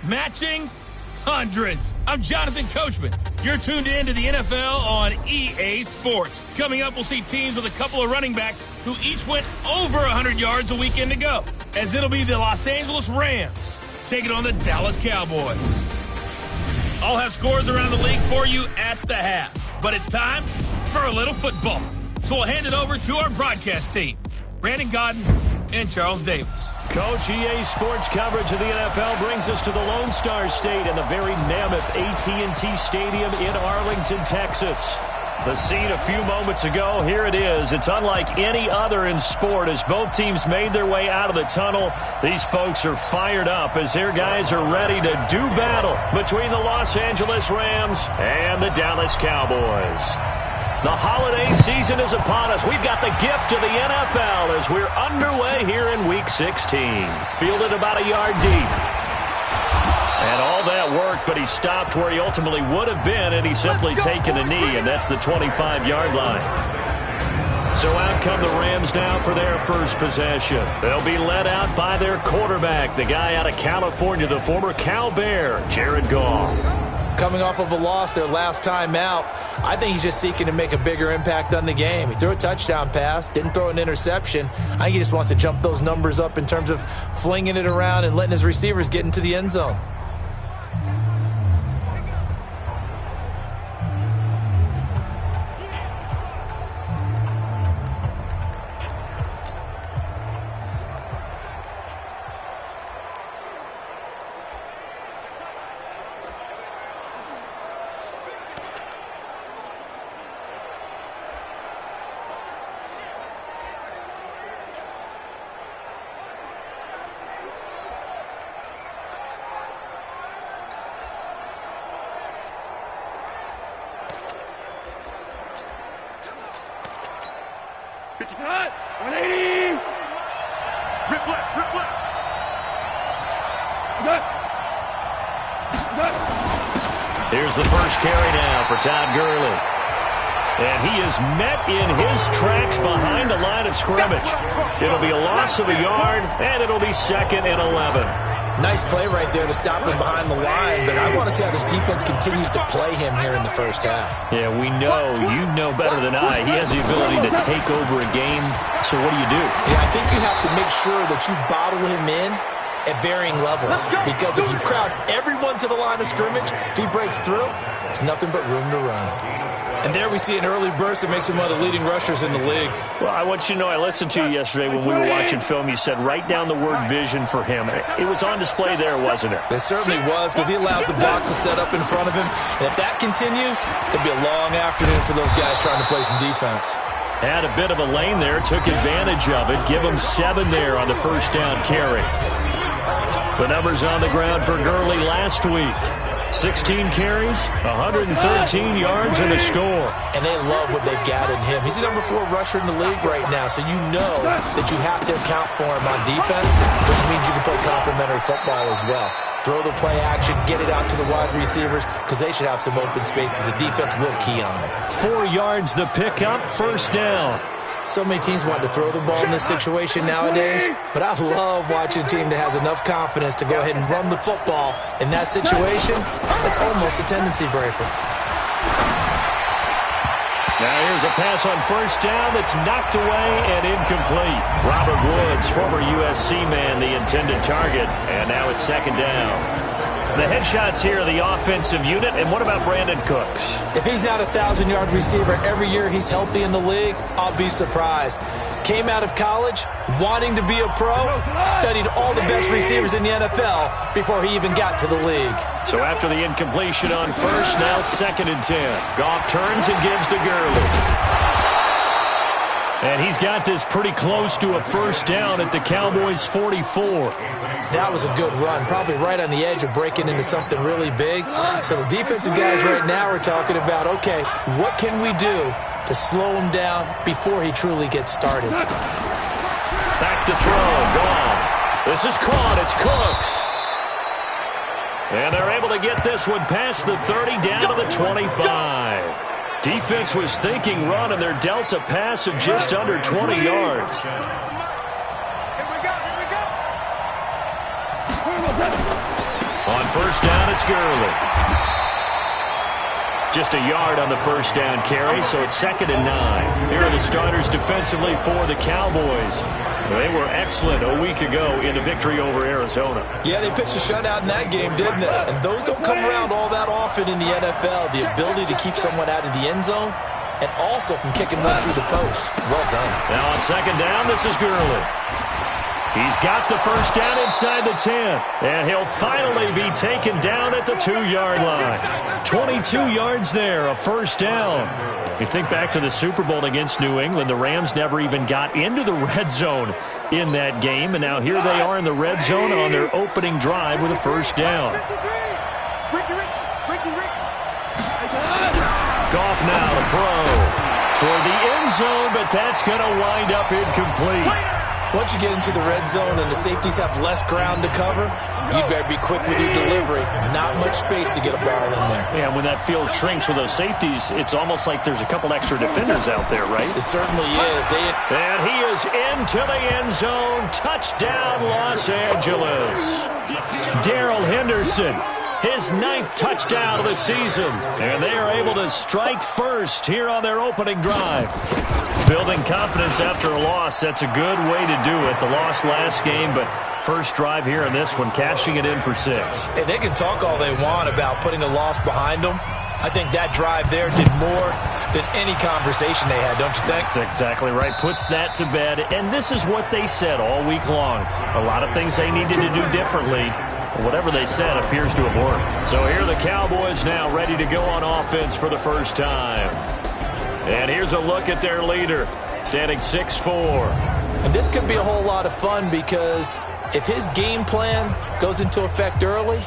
matching hundreds. I'm Jonathan Coachman. You're tuned in to the NFL on EA Sports. Coming up, we'll see teams with a couple of running backs who each went over 100 yards a weekend ago, as it'll be the Los Angeles Rams taking on the Dallas Cowboys. I'll have scores around the league for you at the half, but it's time for a little football. So we'll hand it over to our broadcast team, Brandon Godden and Charles Davis. Coach, EA Sports coverage of the NFL brings us to the Lone Star State and the very mammoth AT&T Stadium in Arlington, Texas. The scene a few moments ago, here it is. It's unlike any other in sport as both teams made their way out of the tunnel. These folks are fired up as their guys are ready to do battle between the Los Angeles Rams and the Dallas Cowboys. The holiday season is upon us. We've got the gift of the NFL as we're underway here in Week 16. Fielded about a yard deep. And all that work, but he stopped where he ultimately would have been, and he's simply taken a knee, and that's the 25-yard line. So out come the Rams now for their first possession. They'll be led out by their quarterback, the guy out of California, the former Cal Bear, Jared Goff. Coming off of a loss their last time out, I think he's just seeking to make a bigger impact on the game. He threw a touchdown pass, didn't throw an interception. I think he just wants to jump those numbers up in terms of flinging it around and letting his receivers get into the end zone. Here's the first carry now for Todd Gurley. And he is met in his tracks behind the line of scrimmage. It'll be a loss of a yard, and it'll be 2nd and 11. Nice play right there to stop him behind the line, but I want to see how this defense continues to play him here in the first half. Yeah, we know, you know better than I, he has the ability to take over a game. So what do you do? Yeah, I think you have to make sure that you bottle him in at varying levels, because if you crowd everyone to the line of scrimmage, if he breaks through, there's nothing but room to run. And there we see an early burst that makes him one of the leading rushers in the league. Well, I want you to know, I listened to you yesterday when we were watching film. You said write down the word vision for him. It was on display there, wasn't it? It certainly was, because he allows the box to set up in front of him. And if that continues, it'll be a long afternoon for those guys trying to play some defense. Had a bit of a lane there, took advantage of it. Give him 7 there on the first down carry. The numbers on the ground for Gurley last week. 16 carries, 113 yards, and a score. And they love what they've got in him. He's the number 4 rusher in the league right now, so you know that you have to account for him on defense, which means you can play complementary football as well. Throw the play action, get it out to the wide receivers, because they should have some open space, because the defense will key on it. 4 yards the pickup, first down. So many teams want to throw the ball in this situation nowadays, but I love watching a team that has enough confidence to go ahead and run the football. In that situation, it's almost a tendency breaker. Now here's a pass on first down that's knocked away and incomplete. Robert Woods, former USC man, the intended target, and now it's 2nd down. The headshots here are the offensive unit, and what about Brandon Cooks? If he's not a 1,000-yard receiver every year he's healthy in the league, I'll be surprised. Came out of college wanting to be a pro, studied all the best receivers in the NFL before he even got to the league. So after the incompletion on first, now 2nd and 10. Goff turns and gives to Gurley. And he's got this pretty close to a first down at the Cowboys' 44. That was a good run, probably right on the edge of breaking into something really big. So the defensive guys right now are talking about, okay, what can we do to slow him down before he truly gets started? Back to throw, Goff. This is caught, it's Cooks. And they're able to get this one past the 30 down to the 25. Defense was thinking run, and they're dealt a pass of just under 20 yards. On first down, it's Gurley. Just a yard on the first down carry, so it's 2nd and 9. Here are the starters defensively for the Cowboys. They were excellent a week ago in the victory over Arizona. Yeah, they pitched a shutout in that game, didn't they? And those don't come around all that often in the NFL. The ability to keep someone out of the end zone and also from kicking one through the post. Well done. Now on 2nd down, this is Gurley. He's got the first down inside the 10, and he'll finally be taken down at the 2-yard line. 22 yards there, a first down. You think back to the Super Bowl against New England, the Rams never even got into the red zone in that game, and now here they are in the red zone on their opening drive with a first down. Goff now to throw toward the end zone, but that's going to wind up incomplete. Once you get into the red zone and the safeties have less ground to cover, you better be quick with your delivery. Not much space to get a ball in there. Yeah, when that field shrinks with those safeties, it's almost like there's a couple extra defenders out there, right? It certainly is. And he is into the end zone. Touchdown, Los Angeles. Darrell Henderson, his 9th touchdown of the season. And they are able to strike first here on their opening drive. Building confidence after a loss, that's a good way to do it. The loss last game, but first drive here in this one, cashing it in for 6. Hey, they can talk all they want about putting a loss behind them. I think that drive there did more than any conversation they had, don't you think? That's exactly right. Puts that to bed. And this is what they said all week long. A lot of things they needed to do differently. Whatever they said appears to have worked. So here are the Cowboys now ready to go on offense for the first time. And here's a look at their leader, standing 6'4". And this could be a whole lot of fun because if his game plan goes into effect early,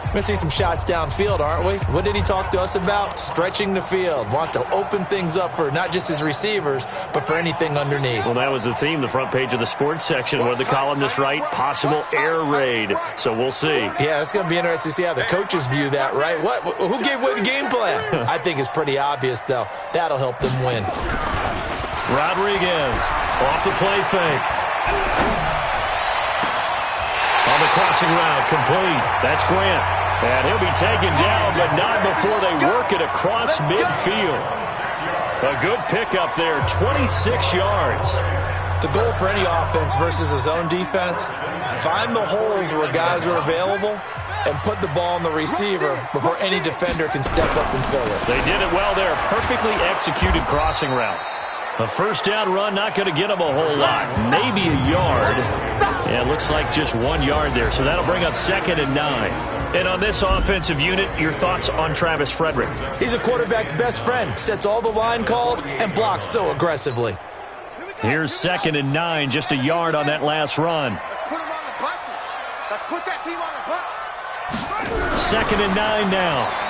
we're going to see some shots downfield, aren't we? What did he talk to us about? Stretching the field. Wants to open things up for not just his receivers, but for anything underneath. Well, that was the theme, the front page of the sports section. What did the columnist write? Possible air raid. So we'll see. Yeah, it's going to be interesting to see how the coaches view that, right? Who gave away the game plan? I think it's pretty obvious, though. That'll help them win. Rodriguez off the play fake. On the crossing route, complete. That's Grant. And he'll be taken down, but not before they work it across midfield. A good pickup there, 26 yards. The goal for any offense versus a zone defense, find the holes where guys are available and put the ball on the receiver before any defender can step up and fill it. They did it well there. Perfectly executed crossing route. A first down run, not going to get him a whole lot. Maybe a yard. Yeah, it looks like just 1 yard there. So that'll bring up 2nd and 9. And on this offensive unit, your thoughts on Travis Frederick? He's a quarterback's best friend. Sets all the line calls and blocks so aggressively. Here's 2nd and 9, just a yard on that last run. Let's put him on the buses. Let's put that team on the bus. 2nd and 9 now.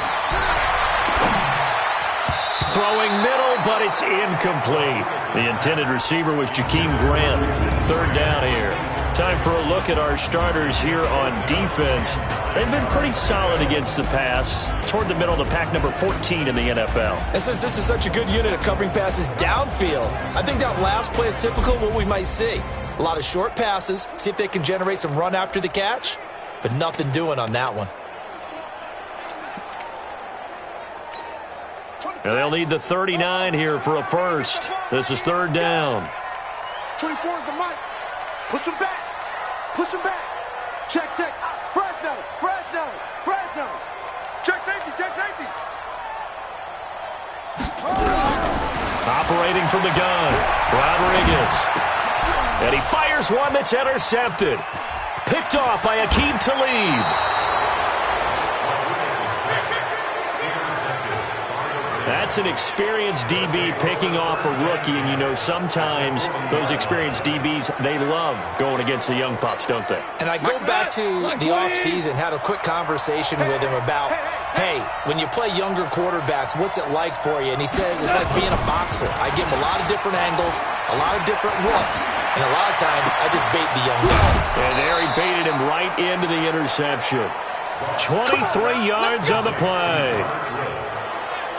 Throwing middle, but it's incomplete. The intended receiver was Jakeem Grant. 3rd down here. Time for a look at our starters here on defense. They've been pretty solid against the pass. Toward the middle of the pack, number 14 in the NFL. And since this is such a good unit of covering passes downfield, I think that last play is typical of what we might see. A lot of short passes, see if they can generate some run after the catch, but nothing doing on that one. And they'll need the 39 here for a first. This is 3rd down. 24 is the mic. Push him back. Push him back. Check, check. Fresno, Fresno, Fresno. Check safety, check safety. Operating from the gun, Rodriguez. And he fires one that's intercepted. Picked off by Aqib Talib. That's an experienced DB picking off a rookie, and you know sometimes those experienced DBs, they love going against the young pups, don't they? And I go back to the offseason, had a quick conversation with him about, hey, when you play younger quarterbacks, what's it like for you? And he says it's like being a boxer. I give him a lot of different angles, a lot of different looks, and a lot of times I just bait the young guy. And there he baited him right into the interception. 23 yards on the play.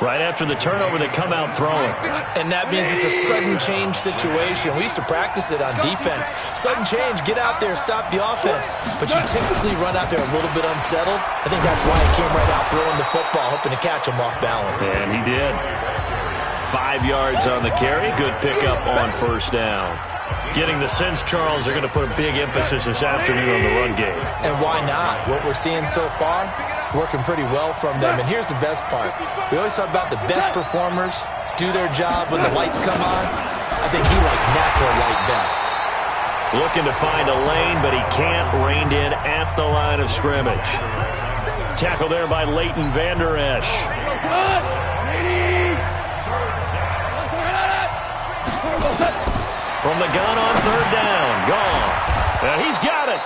Right after the turnover, they come out throwing. And that means it's a sudden change situation. We used to practice it on defense. Sudden change, get out there, stop the offense. But you typically run out there a little bit unsettled. I think that's why he came right out throwing the football, hoping to catch him off balance. And he did. 5 yards on the carry. Good pickup on first down. Getting the sense, Charles, they're going to put a big emphasis this afternoon on the run game. And why not? What we're seeing so far, it's working pretty well from them. And here's the best part. We always talk about the best performers do their job when the lights come on. I think he likes natural light best. Looking to find a lane, but he can't. Reined in at the line of scrimmage. Tackle there by Leighton Vander Esch. From the gun on third down. Goff. And he's got it.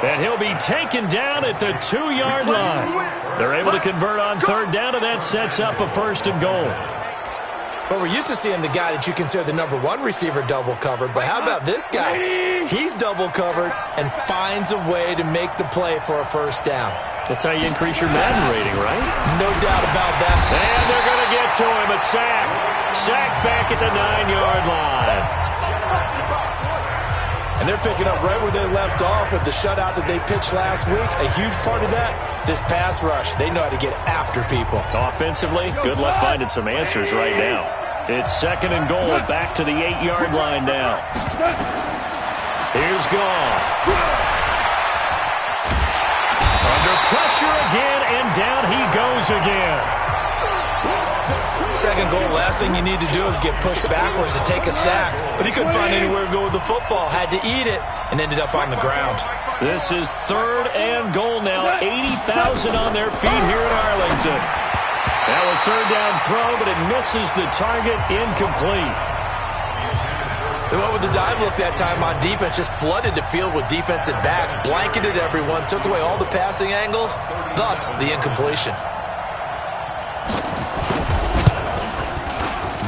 And he'll be taken down at the 2-yard line. They're able to convert on third down, and that sets up a first and goal. Well, we're used to seeing the guy that you consider the #1 receiver double covered, but how about this guy? He's double covered and finds a way to make the play for a first down. That's how you increase your Madden rating, right? No doubt about that. And they're going to get to him. A sack. Sack back at the 9-yard line. And they're picking up right where they left off with the shutout that they pitched last week. A huge part of that, this pass rush. They know how to get after people. Offensively, good luck finding some answers right now. It's second and goal, back to the 8-yard line now. Here's Goff. Under pressure again, and down he goes again. Second goal, last thing you need to do is get pushed backwards to take a sack. But he couldn't find anywhere to go with the football. Had to eat it and ended up on the ground. This is third and goal now. 80,000 on their feet here in Arlington. Now a third down throw, but it misses the target. Incomplete. They went with the dive look that time on defense. Just flooded the field with defensive backs. Blanketed everyone. Took away all the passing angles. Thus, the incompletion.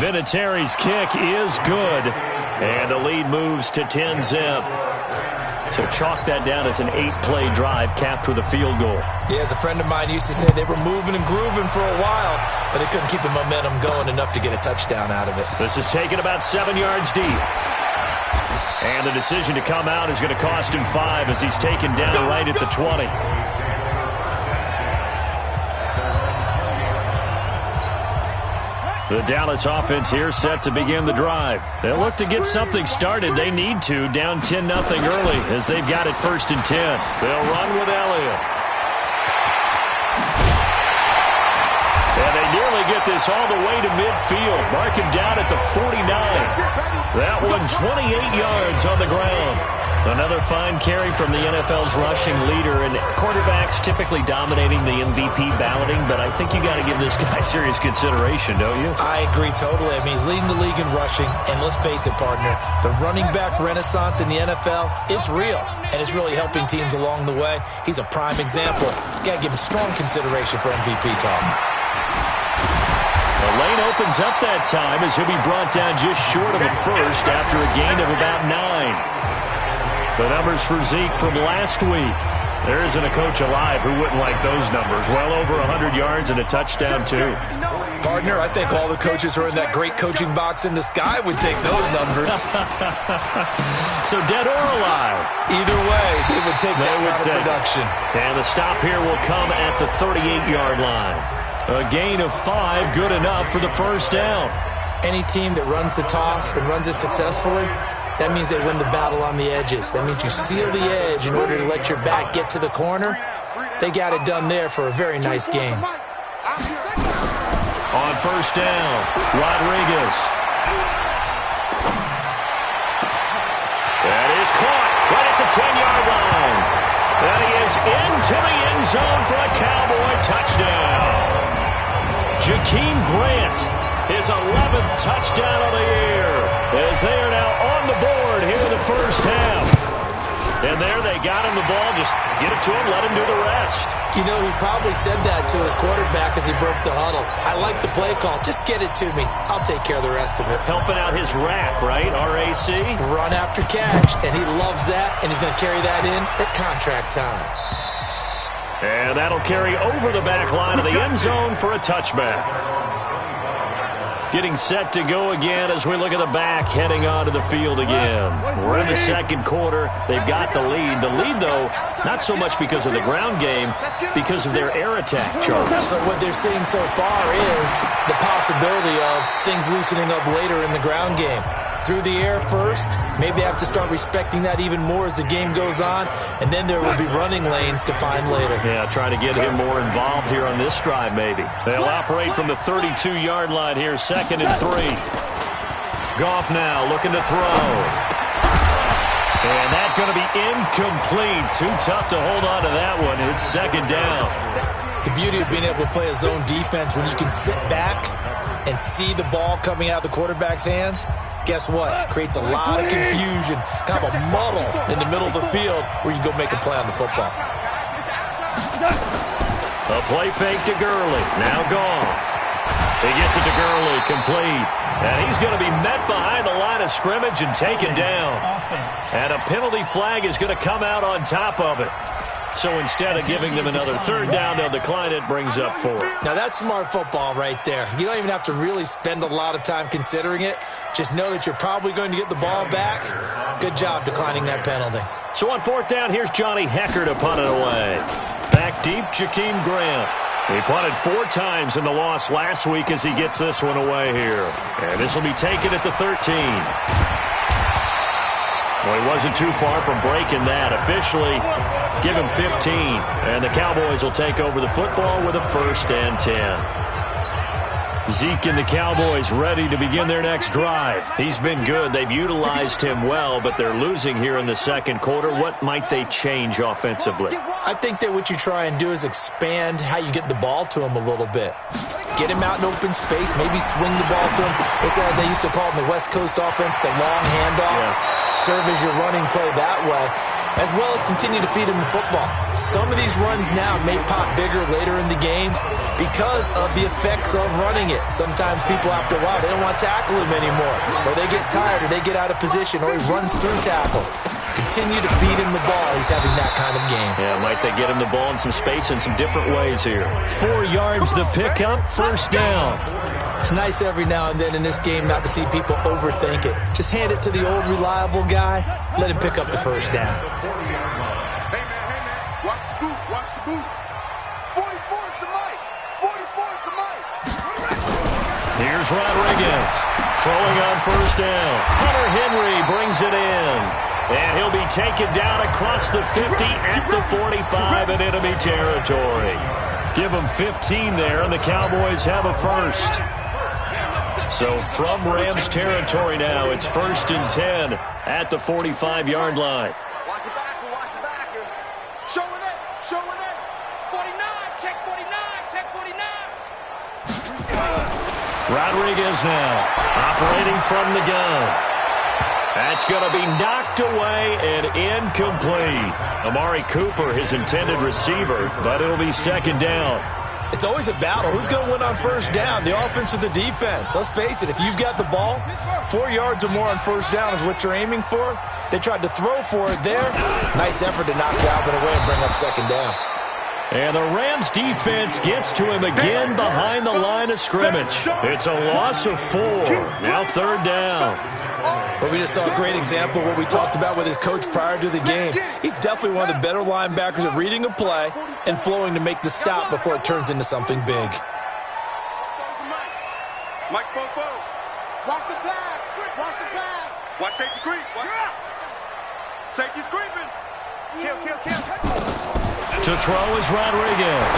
Vinatieri's kick is good, and the lead moves to 10-zip. So chalk that down as an 8-play drive capped with a field goal. Yeah, as a friend of mine used to say, they were moving and grooving for a while, but they couldn't keep the momentum going enough to get a touchdown out of it. This is taken about 7 yards deep. And the decision to come out is going to cost him 5 as he's taken down right at the 20. The Dallas offense here set to begin the drive. They'll look to get something started. They need to, down 10-0 early as they've got it 1st and 10. They'll run with Elliott. And they nearly get this all the way to midfield. Mark him down at the 49. That one 28 yards on the ground. Another fine carry from the NFL's rushing leader, and quarterbacks typically dominating the MVP balloting, but I think you got to give this guy serious consideration, don't you? I agree totally. I mean, he's leading the league in rushing, and let's face it, partner, the running back renaissance in the NFL, it's real, and it's really helping teams along the way. He's a prime example. Got to give him strong consideration for MVP talk. The lane opens up that time as he'll be brought down just short of a first after a gain of about 9. The numbers for Zeke from last week. There isn't a coach alive who wouldn't like those numbers. Well over 100 yards and a touchdown, too. Partner, I think all the coaches who are in that great coaching box in the sky would take those numbers. So dead or alive? Either way, they would take that kind of production. And the stop here will come at the 38-yard line. A gain of 5, good enough for the first down. Any team that runs the toss and runs it successfully, that means they win the battle on the edges. That means you seal the edge in order to let your back get to the corner. They got it done there for a very nice game. On first down, Rodriguez. That is caught right at the 10-yard line. And he is into the end zone for a Cowboy touchdown. Jakeem Grant, his 11th touchdown of the year, as they are now on the board here in the first half. And there they got him the ball. Just get it to him, let him do the rest. You know, he probably said that to his quarterback as he broke the huddle. I like the play call. Just get it to me. I'll take care of the rest of it. Helping out his rack, right? RAC? Run after catch. And he loves that, and he's going to carry that in at contract time. And that'll carry over the back line of the end zone for a touchback. Getting set to go again as we look at the back heading onto the field again. We're in the second quarter. They've got the lead. The lead, though, not so much because of the ground game, because of their air attack, Charles. So what they're seeing so far is the possibility of things loosening up later in the ground game. Through the air first, maybe have to start respecting that even more as the game goes on, and then there will be running lanes to find later. Yeah, try to get him more involved here on this drive, maybe. They'll operate from the 32-yard line here, 2nd and 3. Goff now looking to throw. And that's going to be incomplete. Too tough to hold on to that one. It's 2nd down. The beauty of being able to play a zone defense when you can sit back and see the ball coming out of the quarterback's hands, guess what? Creates a lot of confusion, kind of a muddle in the middle of the field where you go make a play on the football. A play fake to Gurley. Now Goff. He gets it to Gurley, complete. And he's going to be met behind the line of scrimmage and taken down. And a penalty flag is going to come out on top of it. So instead of giving them another 3rd down, they'll decline it, brings up 4. Now that's smart football right there. You don't even have to really spend a lot of time considering it. Just know that you're probably going to get the ball back. Good job declining that penalty. So on 4th down, here's Johnny Hecker to punt it away. Back deep, Jakeem Grant. He punted 4 times in the loss last week as he gets this one away here. And this will be taken at the 13. Well, he wasn't too far from breaking that. Officially, give him 15. And the Cowboys will take over the football with a 1st and 10. Zeke and the Cowboys ready to begin their next drive. He's been good. They've utilized him well, but they're losing here in the second quarter. What might they change offensively? I think that what you try and do is expand how you get the ball to him a little bit. Get him out in open space, maybe swing the ball to him. What's that they used to call in the West Coast offense, the long handoff? Yeah. Serve as your running play that way, as well as continue to feed him the football. Some of these runs now may pop bigger later in the game because of the effects of running it. Sometimes people, after a while, they don't want to tackle him anymore, or they get tired, or they get out of position, or he runs through tackles. Continue to feed him the ball. He's having that kind of game. Yeah, might they get him the ball in some space in some different ways here. 4 yards the pickup, 1st down. It's nice every now and then in this game not to see people overthink it. Just hand it to the old reliable guy. Let him pick up the 1st down. Hey, man, watch the boot, watch the boot. 44 is the mic, 44 is the mic. Here's Rodriguez, throwing on 1st down. Hunter Henry brings it in. And he'll be taken down across the 50 at the 45 in enemy territory. Give him 15 there, and the Cowboys have a 1st. So from Rams territory now, it's 1st and 10 at the 45-yard line. Watch the backer. Showing it. 49, check 49. Rodriguez now, operating from the gun. That's going to be knocked away and incomplete. Amari Cooper, his intended receiver, but it'll be 2nd down. It's always a battle. Who's going to win on 1st down, the offense or the defense? Let's face it, if you've got the ball, 4 yards or more on 1st down is what you're aiming for. They tried to throw for it there. Nice effort to knock Galvin away and bring up 2nd down. And the Rams defense gets to him again behind the line of scrimmage. It's a loss of 4. Now 3rd down. Well, we just saw a great example of what we talked about with his coach prior to the game. He's definitely one of the better linebackers at reading a play and flowing to make the stop before it turns into something big. Mike Popo. Watch the pass. Watch safety creep. Safety's creeping. Kill. To throw is Rodriguez.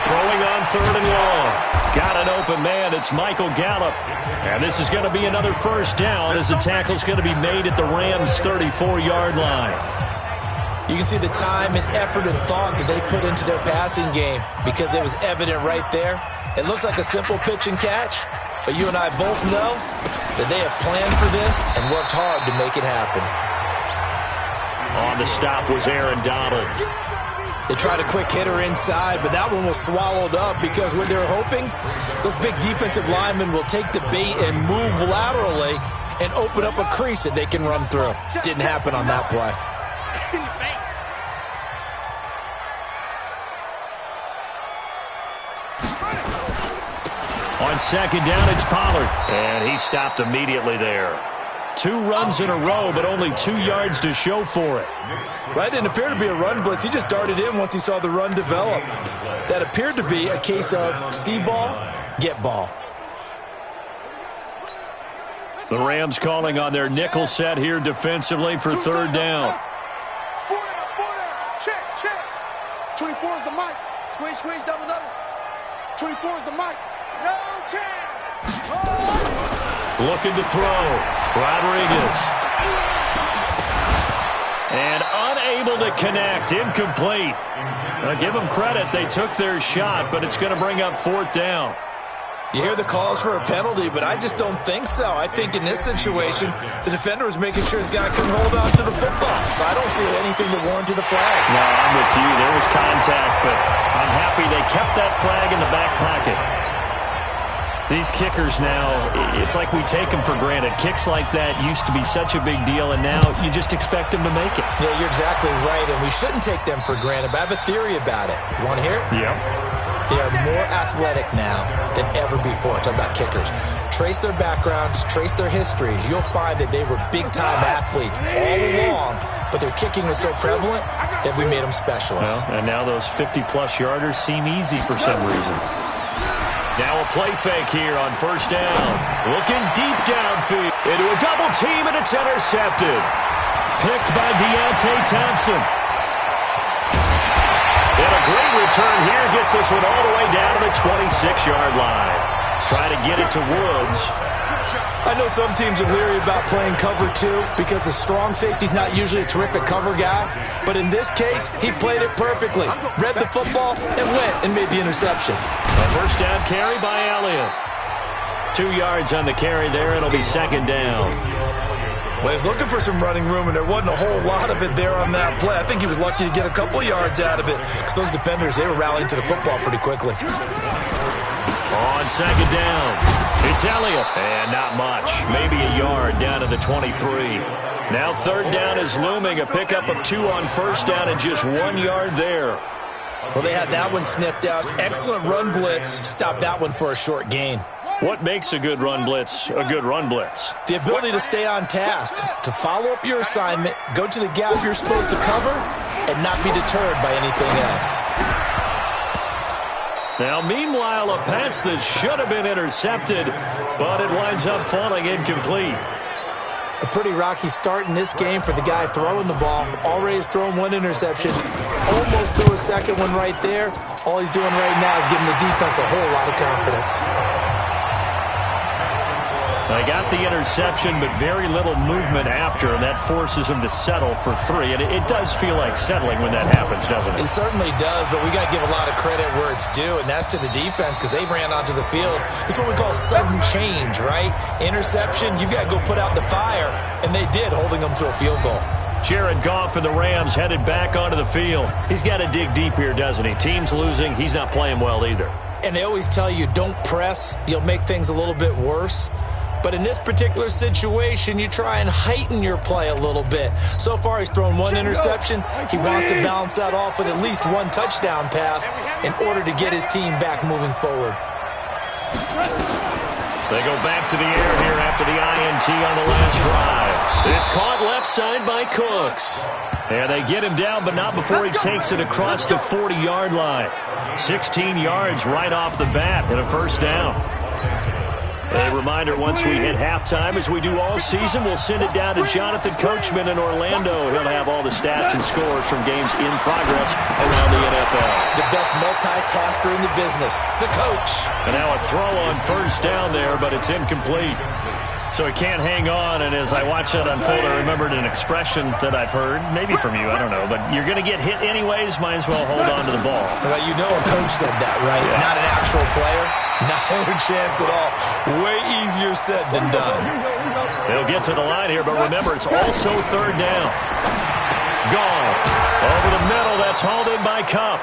Throwing on 3rd and long. Got an open man. It's Michael Gallup. And this is going to be another 1st down as the tackle's going to be made at the Rams' 34-yard line. You can see the time and effort and thought that they put into their passing game because it was evident right there. It looks like a simple pitch and catch, but you and I both know that they have planned for this and worked hard to make it happen. On the stop was Aaron Donald. They tried a quick hitter inside, but that one was swallowed up because what they're hoping, those big defensive linemen will take the bait and move laterally and open up a crease that they can run through. Didn't happen on that play. On On second down, it's Pollard. And he stopped immediately there. 2 runs in a row, but only 2 yards to show for it. Well, that didn't appear to be a run blitz. He just darted in once he saw the run develop. That appeared to be a case of see ball, get ball. The Rams calling on their nickel set here defensively for third down. 4 down. Check. 24 is the mic. Squeeze, double. 24 is the mic. No chance. Looking to throw. Rodriguez. And unable to connect. Incomplete. Give them credit. They took their shot, but it's going to bring up fourth down. You hear the calls for a penalty, but I just don't think so. I think in this situation, the defender was making sure his guy couldn't hold on to the football. So I don't see anything that warranted the flag. No, I'm with you. There was contact, but I'm happy they kept that flag in the back pocket. These kickers now, it's like we take them for granted. Kicks like that used to be such a big deal, and now you just expect them to make it. Yeah, you're exactly right, and we shouldn't take them for granted, but I have a theory about it. You want to hear it? Yep. They are more athletic now than ever before. Talk about kickers. Trace their backgrounds, trace their histories. You'll find that they were big-time athletes all along, but their kicking was so prevalent that we made them specialists. Well, and now those 50-plus yarders seem easy for some reason. Now a play fake here on first down. Looking deep downfield into a double team, and it's intercepted. Picked by Deontay Thompson. And a great return here gets this one all the way down to the 26-yard line. Try to get it to Woods. I know some teams are leery about playing cover 2 because the strong safety's not usually a terrific cover guy. But in this case, he played it perfectly. Read the football and went and made the interception. A first down carry by Elliott. 2 yards on the carry there. It'll be second down. Well, he was looking for some running room, and there wasn't a whole lot of it there on that play. I think he was lucky to get a couple yards out of it because those defenders, they were rallying to the football pretty quickly. On second down, it's Elliott. And not much. Maybe a yard down to the 23. Now third down is looming. A pickup of 2 on first down and just 1 yard there. Well, they had that one sniffed out. Excellent run blitz. Stopped that one for a short gain. What makes a good run blitz a good run blitz? The ability to stay on task, to follow up your assignment, go to the gap you're supposed to cover, and not be deterred by anything else. Now, meanwhile, a pass that should have been intercepted, but it winds up falling incomplete. A pretty rocky start in this game for the guy throwing the ball. Already has thrown 1 interception. Almost threw a second one right there. All he's doing right now is giving the defense a whole lot of confidence. They got the interception, but very little movement after, and that forces him to settle for 3. And it does feel like settling when that happens, doesn't it? It certainly does, but we got to give a lot of credit where it's due, and that's to the defense because they ran onto the field. It's what we call sudden change, right? Interception, you got to go put out the fire, and they did, holding them to a field goal. Jared Goff and the Rams headed back onto the field. He's got to dig deep here, doesn't he? Team's losing. He's not playing well either. And they always tell you, don't press. You'll make things a little bit worse. But in this particular situation, you try and heighten your play a little bit. So far, he's thrown 1 interception. He wants to balance that off with at least 1 touchdown pass in order to get his team back moving forward. They go back to the air here after the INT on the last drive. It's caught left side by Cooks. And they get him down, but not before he takes it across the 40-yard line. 16 yards right off the bat and a first down. A reminder, once we hit halftime, as we do all season, we'll send it down to Jonathan Coachman in Orlando. He'll have all the stats and scores from games in progress around the NFL. The best multitasker in the business, the coach. And now a throw on first down there, but it's incomplete. So he can't hang on, and as I watch that unfold, I remembered an expression that I've heard, maybe from you, I don't know, but you're going to get hit anyways, might as well hold on to the ball. Well, you know a coach said that, right? Yeah. Not an actual player. No chance at all. Way easier said than done. They'll get to the line here, but remember, it's also third down. Gone. Over the middle, that's hauled in by Kupp.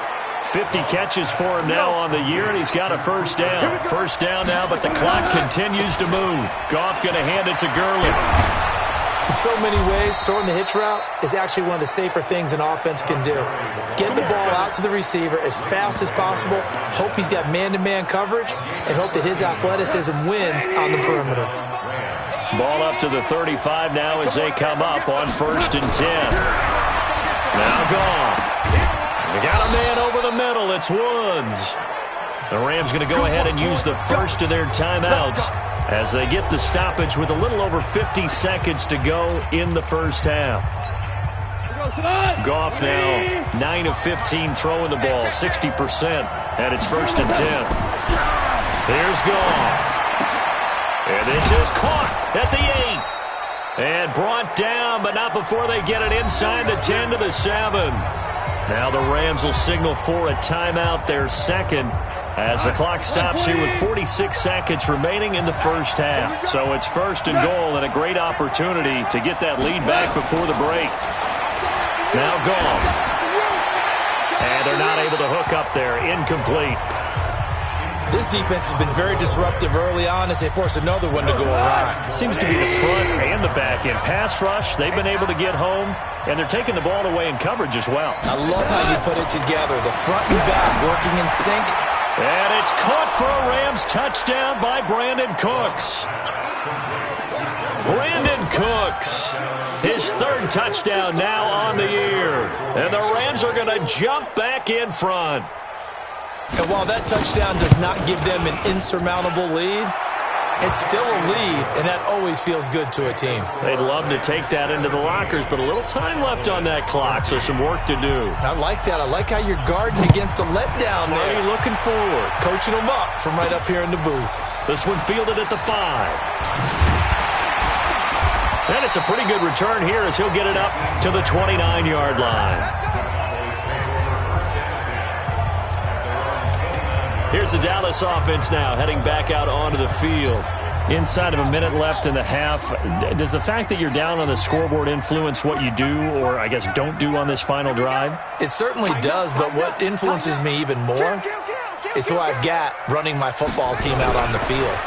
50 catches for him now on the year, and he's got a first down. First down now, but the clock continues to move. Goff going to hand it to Gurley. In so many ways, throwing the hitch route is actually one of the safer things an offense can do. Get the ball out to the receiver as fast as possible, hope he's got man-to-man coverage, and hope that his athleticism wins on the perimeter. Ball up to the 35 now as they come up on 1st and 10. Now Goff. They got a man over the middle. It's Woods. The Rams going to go ahead and use the first of their timeouts as they get the stoppage with a little over 50 seconds to go in the first half. Goff now 9 of 15 throwing the ball, 60%, and it's 1st and 10. Here's Goff. And this is caught at the 8. And brought down, but not before they get it inside the 10 to the 7. Now the Rams will signal for a timeout, their second, as the clock stops here with 46 seconds remaining in the first half. So it's 1st and goal and a great opportunity to get that lead back before the break. Now Goff. And they're not able to hook up there. Incomplete. This defense has been very disruptive early on as they force another one to go awry. It seems to be the front and the back end. Pass rush, they've been able to get home, and they're taking the ball away in coverage as well. I love how you put it together. The front and back working in sync. And it's caught for a Rams touchdown by Brandon Cooks. Brandon Cooks, his 3rd touchdown now on the year. And the Rams are going to jump back in front. And while that touchdown does not give them an insurmountable lead, it's still a lead, and that always feels good to a team. They'd love to take that into the lockers, but a little time left on that clock, so some work to do. I like that. I like how you're guarding against a letdown there. Are you looking forward? Coaching them up from right up here in the booth. This one fielded at the 5. And it's a pretty good return here as he'll get it up to the 29-yard line. Here's the Dallas offense now heading back out onto the field. Inside of a minute left in the half, does the fact that you're down on the scoreboard influence what you do or, I guess, don't do on this final drive? It certainly does, but what influences me even more is who I've got running my football team out on the field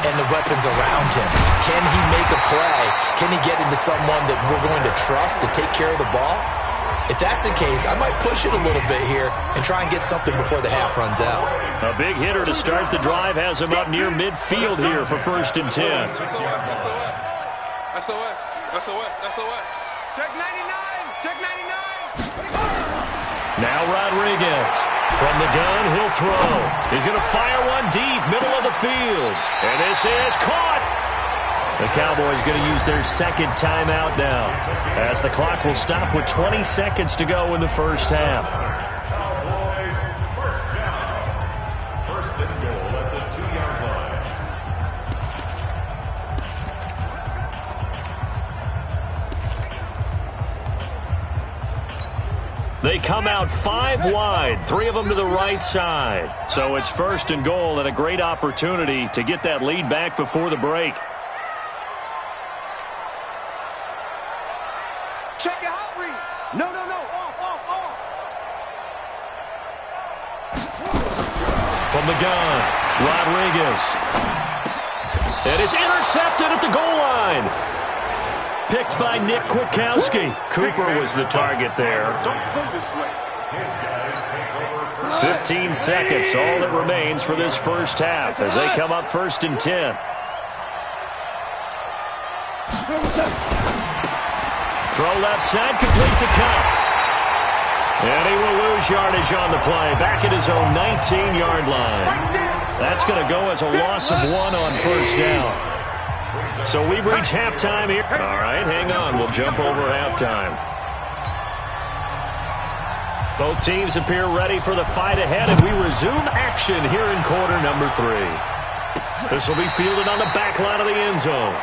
and the weapons around him. Can he make a play? Can he get into someone that we're going to trust to take care of the ball? If that's the case, I might push it a little bit here and try and get something before the half runs out. A big hitter to start the drive has him up near midfield here for 1st and 10. SOS. Check 99. Check 99. Now Rodriguez. From the gun, he'll throw. He's going to fire one deep, middle of the field. And this is caught. The Cowboys going to use their 2nd timeout now, as the clock will stop with 20 seconds to go in the first half. First and goal at the 2-yard line. They come out 5 wide, 3 of them to the right side. So it's 1st and goal and a great opportunity to get that lead back before the break. Check your hot read. No. Off. From the gun, Rodriguez. And it's intercepted at the goal line. Picked by Nick Kwiatkowski. Cooper was the target there. Don't play this way. 15 seconds, all that remains for this first half as they come up 1st and 10. Throw left side, complete to Cup. And he will lose yardage on the play, back at his own 19-yard line. That's going to go as a loss of 1 on 1st down. So we've reached halftime here. All right, hang on. We'll jump over halftime. Both teams appear ready for the fight ahead, and we resume action here in quarter number 3. This will be fielded on the back line of the end zone.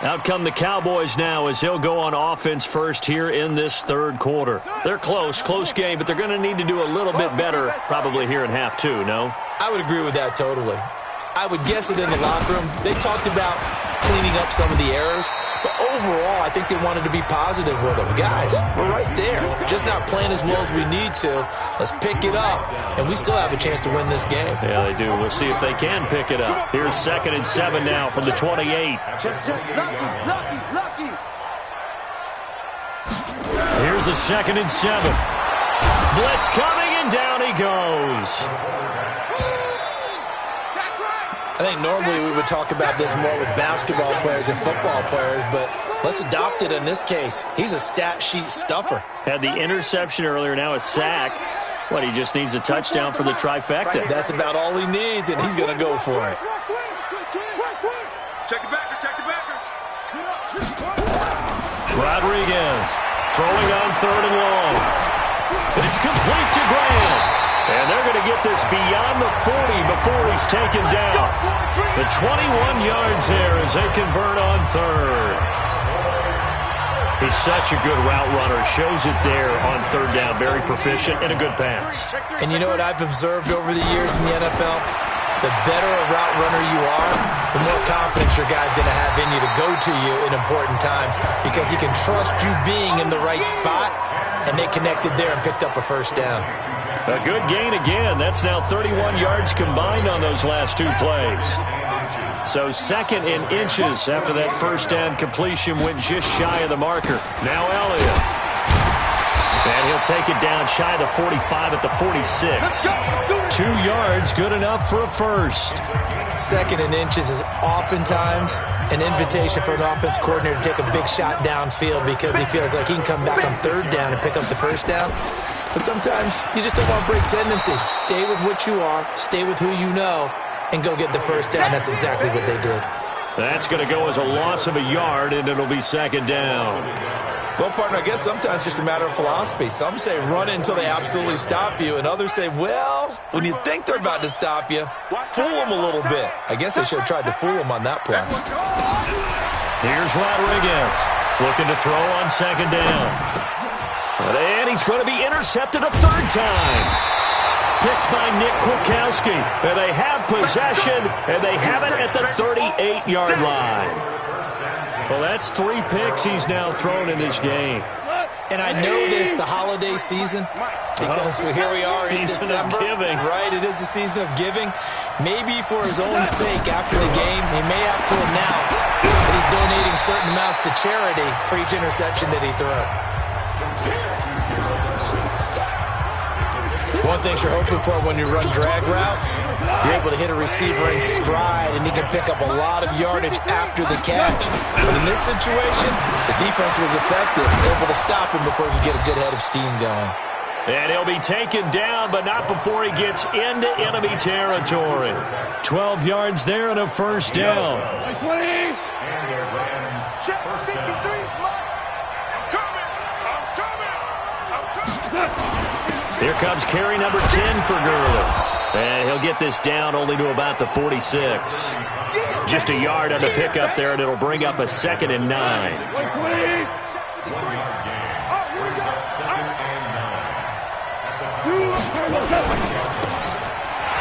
Out come the Cowboys now as he'll go on offense first here in this third quarter. They're close game, but they're going to need to do a little bit better probably here in half two, no? I would agree with that totally. I would guess it in the locker room. They talked about cleaning up some of the errors, but overall, I think they wanted to be positive with them. Guys, we're right there. Just not playing as well as we need to. Let's pick it up, and we still have a chance to win this game. Yeah, they do. We'll see if they can pick it up. Here's 2nd and 7 now from the 28. Lucky. Here's a 2nd and 7. Blitz coming, and down he goes. I think normally we would talk about this more with basketball players and football players, but let's adopt it in this case. He's a stat sheet stuffer. Had the interception earlier, now a sack. What, he just needs a touchdown for the trifecta. That's about all he needs, and he's going to go for it. Check the backer. Rodriguez throwing on 3rd and long. But it's complete to Graham. And they're going to get this beyond the 40 before he's taken down. The 21 yards there as they convert on 3rd. He's such a good route runner. Shows it there on 3rd down. Very proficient and a good pass. And you know what I've observed over the years in the NFL? The better a route runner you are, the more confidence your guy's going to have in you to go to you in important times because he can trust you being in the right spot, and they connected there and picked up a 1st down. A good gain again. That's now 31 yards combined on those last 2 plays. So 2nd and inches after that 1st down completion went just shy of the marker. Now Elliott. And he'll take it down shy of the 45 at the 46. 2 yards, good enough for a 1st. 2nd and inches is oftentimes an invitation for an offense coordinator to take a big shot downfield because he feels like he can come back on 3rd down and pick up the 1st down. But sometimes you just don't want to break tendency. Stay with what you are, stay with who you know, and go get the 1st down. That's exactly what they did. That's going to go as a loss of a yard, and it'll be 2nd down. Well, partner, I guess sometimes it's just a matter of philosophy. Some say run it until they absolutely stop you, and others say, well, when you think they're about to stop you, fool them a little bit. I guess they should have tried to fool them on that play. Here's Rodriguez looking to throw on 2nd down. And he's going to be intercepted a 3rd time. Picked by Nick Kwiatkowski. And they have possession, and they have it at the 38-yard line. Well, that's 3 picks he's now thrown in this game. And I know this, the holiday season, because here we are in December. Giving. Right, it is the season of giving. Maybe for his own sake after the game, he may have to announce that he's donating certain amounts to charity for each interception that he threw. One thing you're hoping for when you run drag routes, you're able to hit a receiver in stride, and he can pick up a lot of yardage after the catch. But in this situation, the defense was effective, able to stop him before he could get a good head of steam going. And he'll be taken down, but not before he gets into enemy territory. 12 yards there and a 1st down. Check 53. Here comes carry number 10 for Gurley. And he'll get this down only to about the 46. Just a yard on the pickup there, and it'll bring up a 2nd and 9.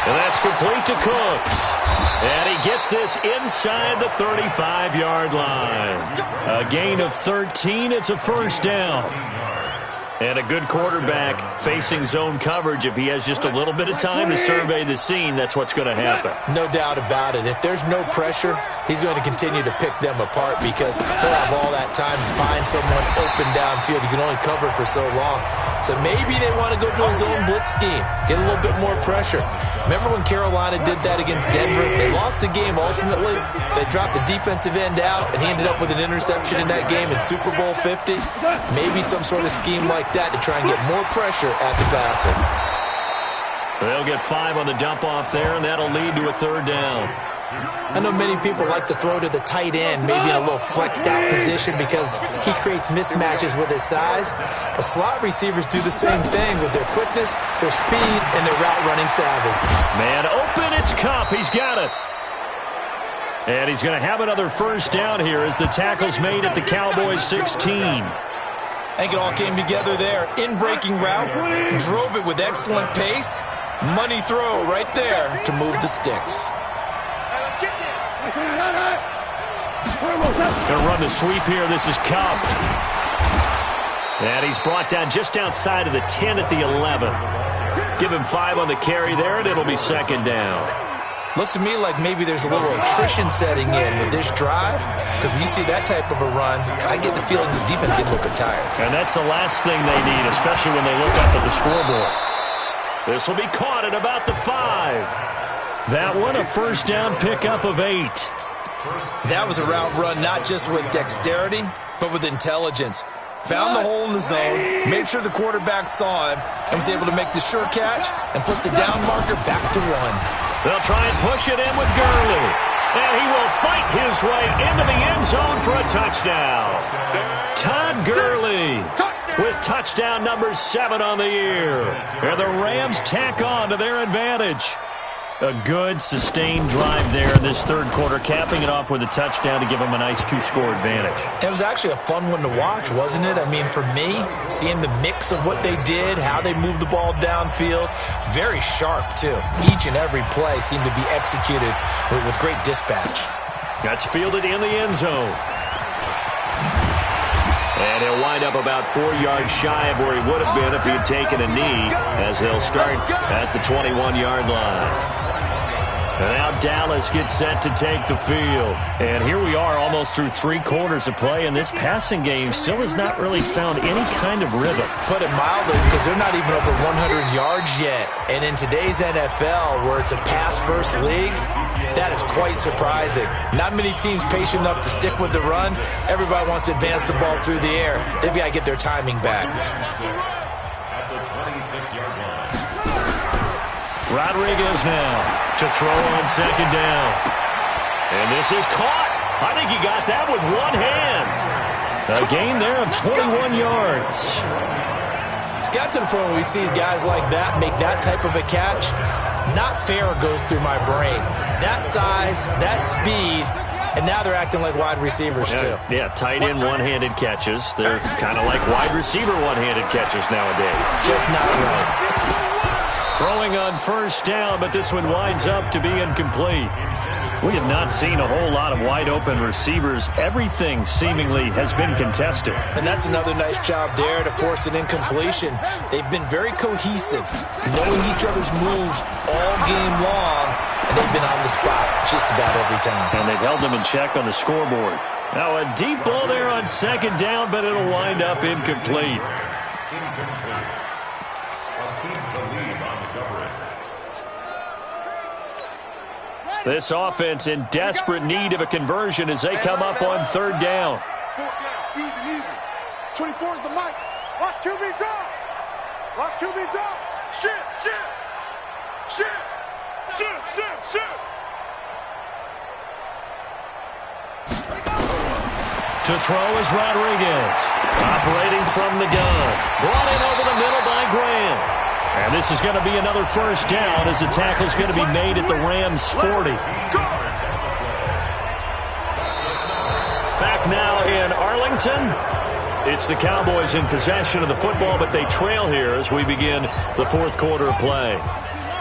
And that's complete to Cooks. And he gets this inside the 35-yard line. A gain of 13. It's a 1st down. And a good quarterback facing zone coverage. If he has just a little bit of time to survey the scene, that's what's going to happen. No doubt about it. If there's no pressure, he's going to continue to pick them apart because he'll have all that time to find someone open downfield. You can only cover for so long. So maybe they want to go to a zone blitz scheme, get a little bit more pressure. Remember when Carolina did that against Denver? They lost the game ultimately. They dropped the defensive end out, and he ended up with an interception in that game in Super Bowl 50. Maybe some sort of scheme like that to try and get more pressure at the passer. They'll get 5 on the dump-off there, and that'll lead to a 3rd down. I know many people like to throw to the tight end, maybe in a little flexed-out position because he creates mismatches with his size. But slot receivers do the same thing with their quickness, their speed, and their route-running savvy. Man open, it's Cup. He's got it. And he's going to have another first down here as the tackle's made at the Cowboys 16. I think it all came together there. In-breaking route, drove it with excellent pace. Money throw right there to move the sticks. Going to run the sweep here. This is Cup. And he's brought down just outside of the 10 at the 11. Give him 5 on the carry there, and it'll be second down. Looks to me like maybe there's a little attrition setting in with this drive, because when you see that type of a run, I get the feeling the defense gets a little bit tired. And that's the last thing they need, especially when they look up at the scoreboard. This will be caught at about the 5. That one, a first down pickup of 8. That was a route run not just with dexterity, but with intelligence. Found the hole in the zone, made sure the quarterback saw him, and was able to make the sure catch and flip the down marker back to 1. They'll try and push it in with Gurley. And he will fight his way into the end zone for a touchdown. Todd Gurley with touchdown number 7 on the year. And the Rams tack on to their advantage. A good, sustained drive there in this third quarter, capping it off with a touchdown to give them a nice 2-score advantage. It was actually a fun one to watch, wasn't it? I mean, for me, seeing the mix of what they did, how they moved the ball downfield, very sharp, too. Each and every play seemed to be executed with great dispatch. That's fielded in the end zone. And he'll wind up about 4 yards shy of where he would have been if he had taken a knee, as they'll start at the 21-yard line. And now Dallas gets set to take the field. And here we are almost through 3 quarters of play, and this passing game still has not really found any kind of rhythm. Put it mildly, because they're not even over 100 yards yet. And in today's NFL, where it's a pass-first league, that is quite surprising. Not many teams patient enough to stick with the run. Everybody wants to advance the ball through the air. They've got to get their timing back. At the 26-yard line. Rodriguez now to throw on second down. And this is caught. I think he got that with one hand. A gain there of 21 yards. It's got to the point where we see guys like that make that type of a catch. Not fair goes through my brain. That size, that speed, and now they're acting like wide receivers too. Yeah, tight end one-handed catches. They're kind of like wide receiver one-handed catches nowadays. Just not right. Throwing on first down, but this one winds up to be incomplete. We have not seen a whole lot of wide-open receivers. Everything seemingly has been contested. And that's another nice job there to force an incompletion. They've been very cohesive, knowing each other's moves all game long, and they've been on the spot just about every time. And they've held them in check on the scoreboard. Now a deep ball there on second down, but it'll wind up incomplete. This offense in desperate need of a conversion as they come up on third down. 24 is the mic. Watch QB drop. Watch QB drop. Shift. To throw is Rodriguez. Operating from the gun. Brought in over the middle by Graham. And this is going to be another first down as the tackle's going to be made at the Rams 40. Back now in Arlington. It's the Cowboys in possession of the football, but they trail here as we begin the fourth quarter of play.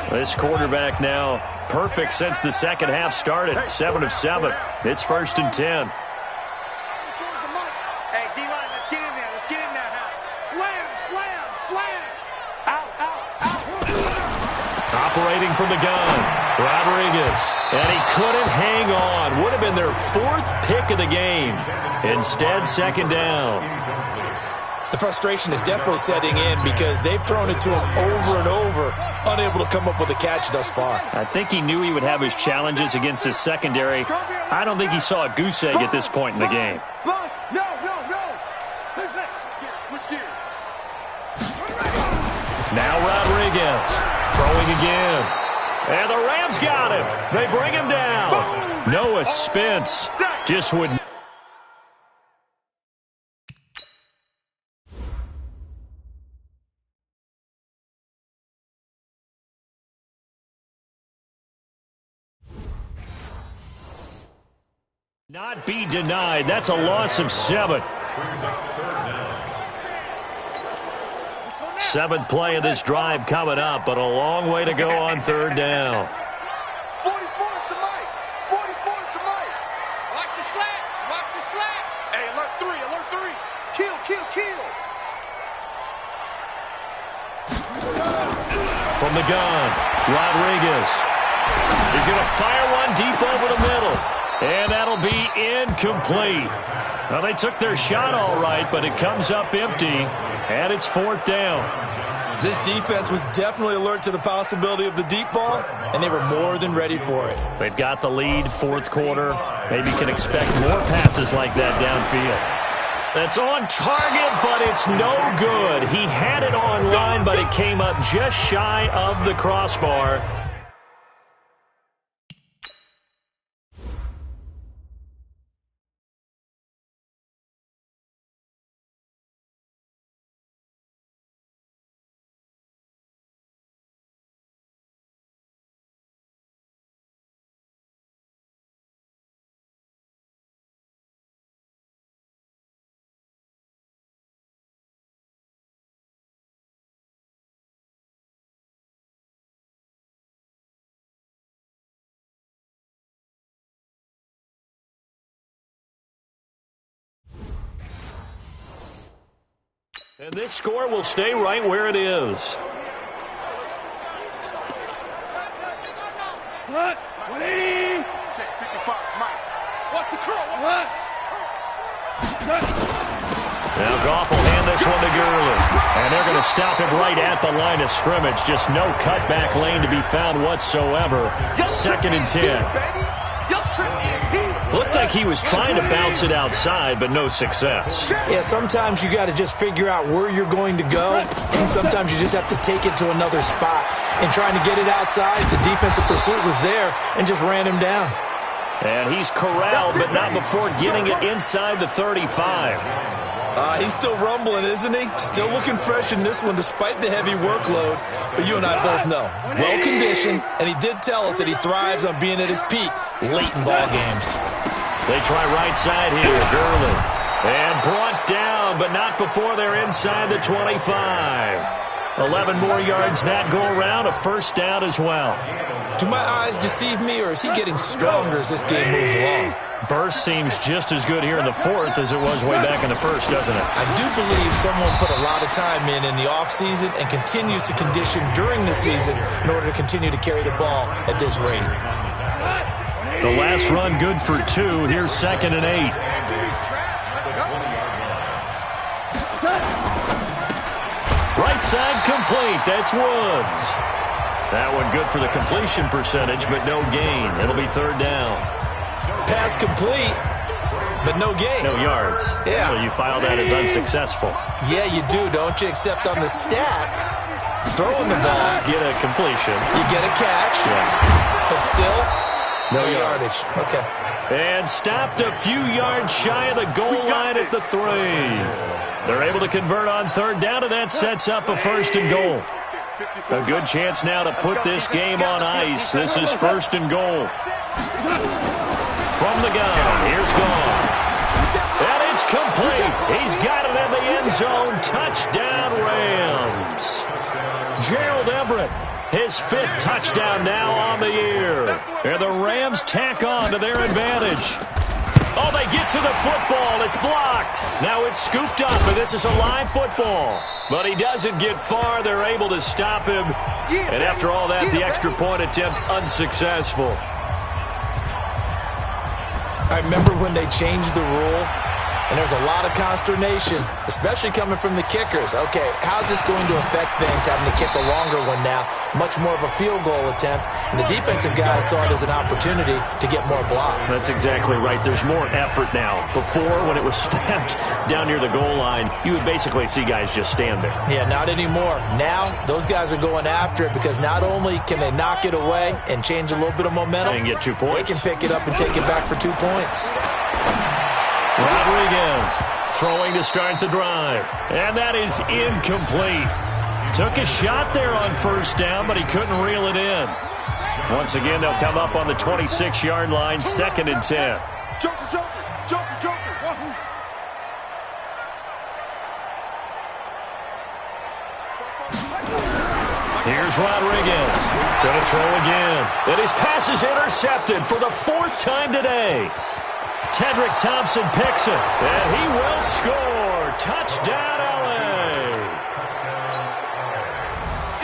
This quarterback now perfect since the second half started. 7 of 7. It's 1st and 10. Hey, D-line, let's get in there. Let's get in there now. Slam. Out. Operating from the gun, Rodriguez. And he couldn't hang on. Would have been their 4th pick of the game. Instead, second down. The frustration is definitely setting in because they've thrown it to him over and over, unable to come up with a catch thus far. I think he knew he would have his challenges against his secondary. I don't think he saw a goose egg at this point in the game. No. Switch gears. Now Rodriguez throwing again. And the Rams got him. They bring him down. Noah Spence just wouldn't. Not be denied. That's a loss of 7. Seventh play of this drive coming up, but a long way to go on third down. 44 is the mic. 44 is the mic. Watch the slats. Watch the slats. Hey, alert 3, alert 3. Kill, kill, kill. From the gun, Rodriguez. He's going to fire one deep over the middle. And that'll be incomplete. Well, they took their shot all right, but it comes up empty, and it's fourth down. This defense was definitely alert to the possibility of the deep ball, and they were more than ready for it. They've got the lead, fourth quarter. Maybe can expect more passes like that downfield. That's on target, but it's no good. He had it on line, but it came up just shy of the crossbar. And this score will stay right where it is. What? 180. Check 55, Mike. Watch the curl. What? Now Goff will hand this one to Gurley. And they're going to stop him right at the line of scrimmage. Just no cutback lane to be found whatsoever. Second and 10. Looked like he was trying to bounce it outside, but no success. Yeah, sometimes you got to just figure out where you're going to go, and sometimes you just have to take it to another spot. And trying to get it outside, the defensive pursuit was there and just ran him down. And he's corralled, but not before getting it inside the 35. He's still rumbling, isn't he? Still looking fresh in this one despite the heavy workload. But you and I both know, well-conditioned, and he did tell us that he thrives on being at his peak late in ball games. They try right side here, Gurley. And brought down, but not before they're inside the 25. 11 more yards that go around, a first down as well. Do my eyes deceive me, or is he getting stronger as this game moves along? Burst seems just as good here in the fourth as it was way back in the first, doesn't it? I do believe someone put a lot of time in the offseason and continues to condition during the season in order to continue to carry the ball at this rate. The last run good for 2. Here's second and 8. Right side complete. That's Woods. That one good for the completion percentage, but no gain. It'll be third down. Pass complete, but no gain. No yards. Yeah. So you file that as unsuccessful. Yeah, you do, don't you? Except on the stats, throwing the ball. Get a completion. You get a catch. Yeah. But still, no yardage. Okay. And stopped a few yards shy of the goal line at the 3. They're able to convert on third down, and that sets up a first and goal. A good chance now to put this game on ice. This is first and goal. From the gun, here's Goff. And it's complete. He's got it in the end zone. Touchdown, Rams. Gerald Everett, his 5th touchdown now on the year. And the Rams tack on to their advantage. Oh, they get to the football. It's blocked. Now it's scooped up, and this is a live football. But he doesn't get far. They're able to stop him. And after all that, the extra point attempt unsuccessful. I remember when they changed the rule, and there's a lot of consternation, especially coming from the kickers. Okay, how's this going to affect things, having to kick a longer one now? Much more of a field goal attempt, and the defensive guys saw it as an opportunity to get more block. That's exactly right. There's more effort now. Before, when it was snapped down near the goal line, you would basically see guys just stand there. Yeah, not anymore. Now, those guys are going after it because not only can they knock it away and change a little bit of momentum, and get 2 points. They can pick it up and take it back for 2 points. Rodriguez throwing to start the drive. And that is incomplete. Took a shot there on first down, but he couldn't reel it in. Once again, they'll come up on the 26-yard line, second and 10. Joker, Joker, Joker, Joker. Wahoo. Here's Rodriguez. Going to throw again. And his pass is intercepted for the 4th time today. Tedrick Thompson picks it. And he will score. Touchdown, LA.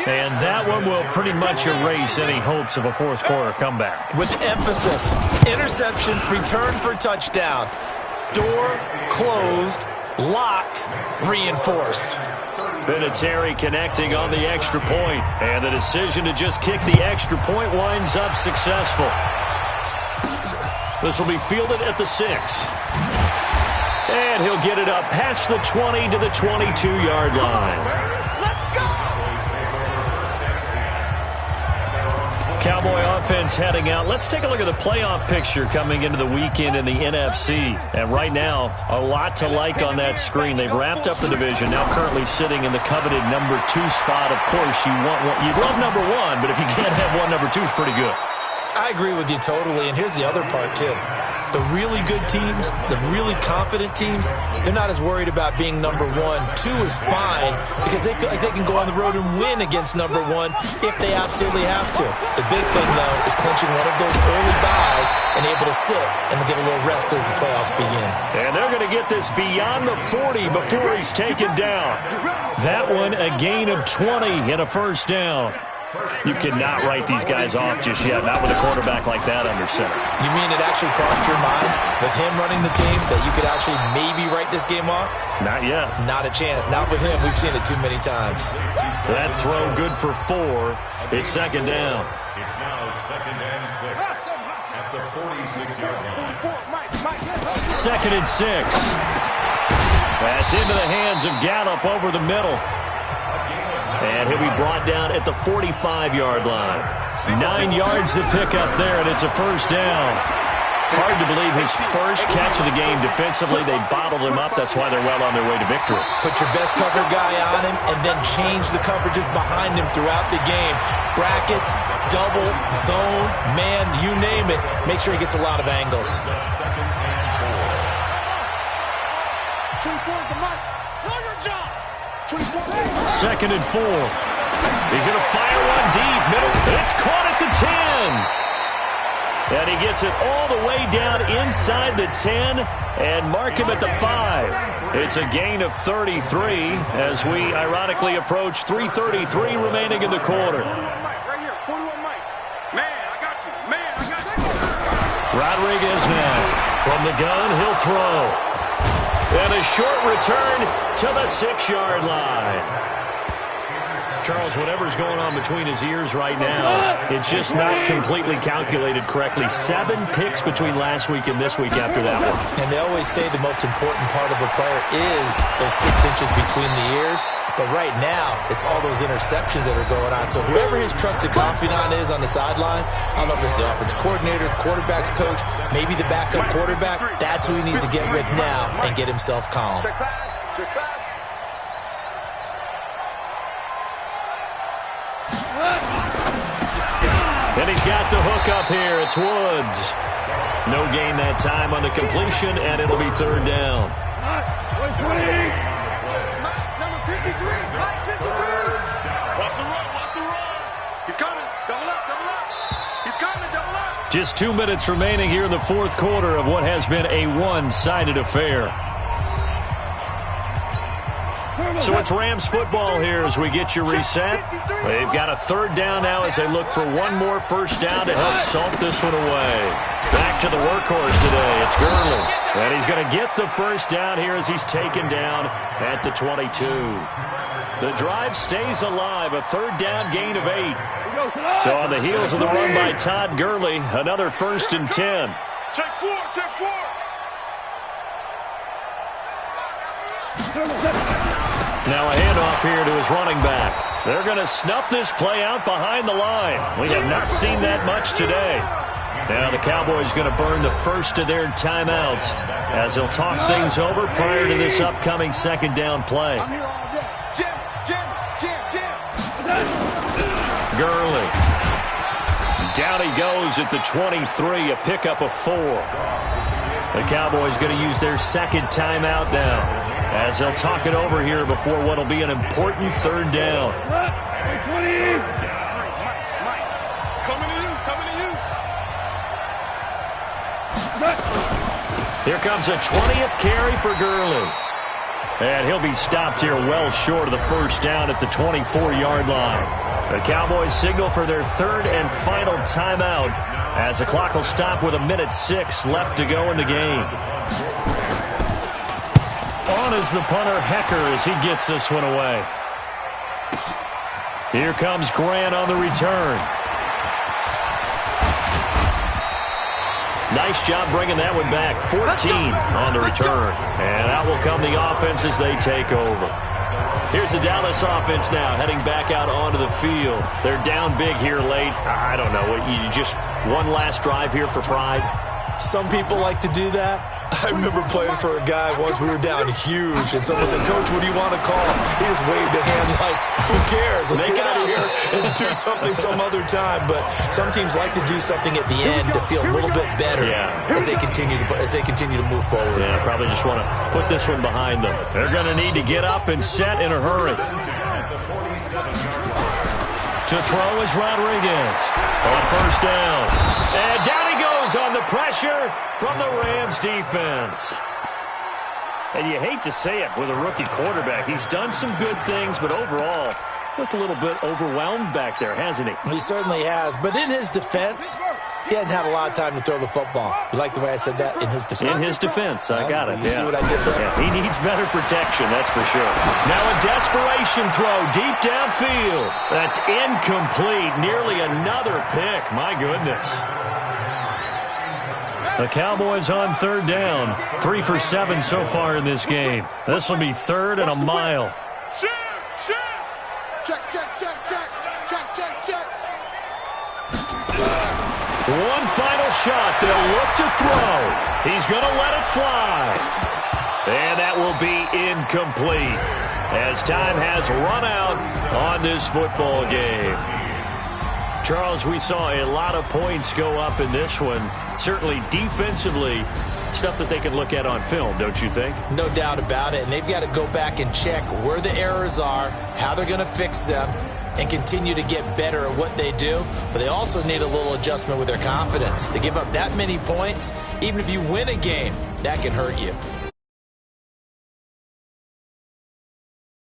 And that one will pretty much erase any hopes of a fourth-quarter comeback. With emphasis, interception, return for touchdown. Door closed, locked, reinforced. Vinatieri connecting on the extra point, and the decision to just kick the extra point winds up successful. This will be fielded at the 6. And he'll get it up past the 20 to the 22-yard line. Cowboy offense heading out. Let's take a look at the playoff picture coming into the weekend in the NFC. And right now, a lot to like on that screen. They've wrapped up the division, now currently sitting in the coveted number 2 spot. Of course, you'd love number 1, but if you can't have one, number 2 is pretty good. I agree with you totally, and here's the other part, too. The really good teams, the really confident teams, they're not as worried about being number 1. 2 is fine because they feel like they can go on the road and win against number 1 if they absolutely have to. The big thing, though, is clinching one of those early byes and able to sit and get a little rest as the playoffs begin. And they're going to get this beyond the 40 before he's taken down. That one, a gain of 20 and a first down. You cannot write these guys off just yet, not with a quarterback like that under center. You mean it actually crossed your mind with him running the team that you could actually maybe write this game off? Not yet. Not a chance. Not with him. We've seen it too many times. That throw good for 4. It's second down. It's now 2nd and 6 at the 46-yard line. 2nd and 6. That's into the hands of Gallup over the middle. And he'll be brought down at the 45-yard line. 9 yards to pick up there, and it's a first down. Hard to believe his first catch of the game defensively. They bottled him up. That's why they're well on their way to victory. Put your best cover guy on him and then change the coverages behind him throughout the game. Brackets, double, zone, man, you name it. Make sure he gets a lot of angles. 24 is the mic. Know your job. 24. 2nd and 4. He's going to fire one deep. Middle. It's caught at the 10. And he gets it all the way down inside the 10 and mark him at the 5. It's a gain of 33 as we ironically approach 3:33 remaining in the quarter. Right here, 41 mic. Man, I got you. Man, I got you. Rodriguez now. From the gun, he'll throw. And a short return to the 6-yard line. Charles, whatever's going on between his ears right now, it's just not completely calculated correctly. 7 picks between last week and this week after that one. And they always say the most important part of a player is those 6 inches between the ears. But right now, it's all those interceptions that are going on. So whoever his trusted confidant is on the sidelines, I don't know if it's the offensive coordinator, the quarterback's coach, maybe the backup quarterback, that's who he needs to get with now and get himself calm. Check pass. Check pass. And he's got the hook up here. It's Woods. No gain that time on the completion, and it'll be 3rd down. Number 53. Mike 53. Watch the run. Watch the run. He's coming. Double up. Double up. He's coming. Double up. Just 2 minutes remaining here in the 4th quarter of what has been a one-sided affair. So it's Rams football here as we get you reset. They've got a 3rd down now as they look for one more first down to help salt this one away. Back to the workhorse today. It's Gurley. And he's going to get the first down here as he's taken down at the 22. The drive stays alive. A 3rd down gain of 8. So on the heels of the run by Todd Gurley, another 1st and 10. Check 4. Check 4. Now a handoff here to his running back. They're going to snuff this play out behind the line. We have not seen that much today. Now the Cowboys going to burn the first of their timeouts as they'll talk things over prior to this upcoming 2nd down play. I'm here all day. Jim. Gurley. Down he goes at the 23, a pickup of 4. The Cowboys going to use their second timeout now, as they'll talk it over here before what will be an important third down. Here comes a 20th carry for Gurley. And he'll be stopped here well short of the first down at the 24-yard line. The Cowboys signal for their third and final timeout as the clock will stop with 1:06 left to go in the game. On is the punter Hecker as he gets this one away. Here comes Grant on the return. Nice job bringing that one back. 14 on the return. And out will come the offense as they take over. Here's the Dallas offense now heading back out onto the field. They're down big here late. I don't know. You just one last drive here for pride? Some people like to do that. I remember playing for a guy once. We were down huge, and someone said, "Coach, what do you want to call?" He just waved a hand like, "Who cares? Let's get out of here and do something some other time." But some teams like to do something at the end to feel a little bit better as they continue to move forward. Yeah, probably just want to put this one behind them. They're going to need to get up and set in a hurry. To throw is Rodriguez on first down. And down he goes on the pressure from the Rams defense. And you hate to say it with a rookie quarterback. He's done some good things, but overall, looked a little bit overwhelmed back there, hasn't he? He certainly has. But in his defense, he hadn't had a lot of time to throw the football. You like the way I said that? In his defense? In his defense. I got it. You see what I did there? Yeah, he needs better protection, that's for sure. Now a desperation throw deep downfield. That's incomplete. Nearly another pick. My goodness. The Cowboys on third down. 3 for 7 so far in this game. This will be third and a mile. Check, check, check, check. Check, check, check. One final shot. They'll look to throw. He's going to let it fly. And that will be incomplete as time has run out on this football game. Charles, we saw a lot of points go up in this one. Certainly defensively, stuff that they can look at on film, don't you think? No doubt about it. And they've got to go back and check where the errors are, how they're going to fix them, and continue to get better at what they do. But they also need a little adjustment with their confidence. To give up that many points, even if you win a game, that can hurt you.